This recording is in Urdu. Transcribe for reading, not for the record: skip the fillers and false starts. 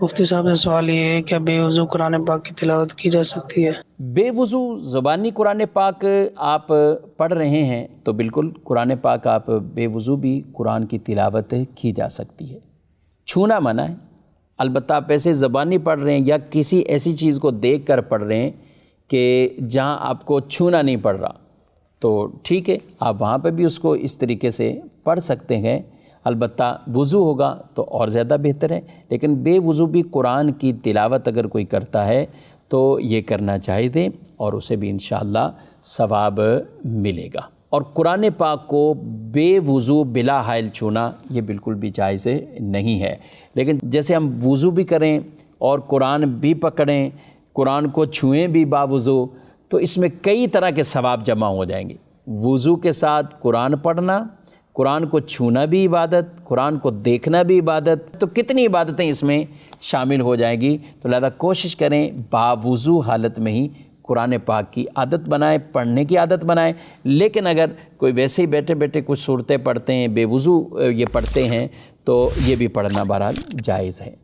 مفتی صاحب سے سوال یہ ہے کہ بے وضو قرآن پاک کی تلاوت کی جا سکتی ہے؟ بے وضو زبانی قرآن پاک آپ پڑھ رہے ہیں تو بالکل قرآن پاک آپ بے وضو بھی قرآن کی تلاوت کی جا سکتی ہے۔ چھونا منع ہے، البتہ آپ ایسے زبانی پڑھ رہے ہیں یا کسی ایسی چیز کو دیکھ کر پڑھ رہے ہیں کہ جہاں آپ کو چھونا نہیں پڑ رہا تو ٹھیک ہے، آپ وہاں پہ بھی اس کو اس طریقے سے پڑھ سکتے ہیں، البتہ وضو ہوگا تو اور زیادہ بہتر ہے۔ لیکن بے وضو بھی قرآن کی تلاوت اگر کوئی کرتا ہے تو یہ کرنا چاہیے اور اسے بھی انشاءاللہ ثواب ملے گا۔ اور قرآن پاک کو بے وضو بلا حائل چھونا یہ بالکل بھی جائز نہیں ہے، لیکن جیسے ہم وضو بھی کریں اور قرآن بھی پکڑیں، قرآن کو چھوئیں بھی باوضو، تو اس میں کئی طرح کے ثواب جمع ہو جائیں گے۔ وضو کے ساتھ قرآن پڑھنا، قرآن کو چھونا بھی عبادت، قرآن کو دیکھنا بھی عبادت، تو کتنی عبادتیں اس میں شامل ہو جائیں گی۔ تو لہذا کوشش کریں باوضو حالت میں ہی قرآن پاک کی عادت بنائیں، پڑھنے کی عادت بنائیں۔ لیکن اگر کوئی ویسے ہی بیٹھے بیٹھے کچھ صورتیں پڑھتے ہیں، بے وضو یہ پڑھتے ہیں، تو یہ بھی پڑھنا بہرحال جائز ہے۔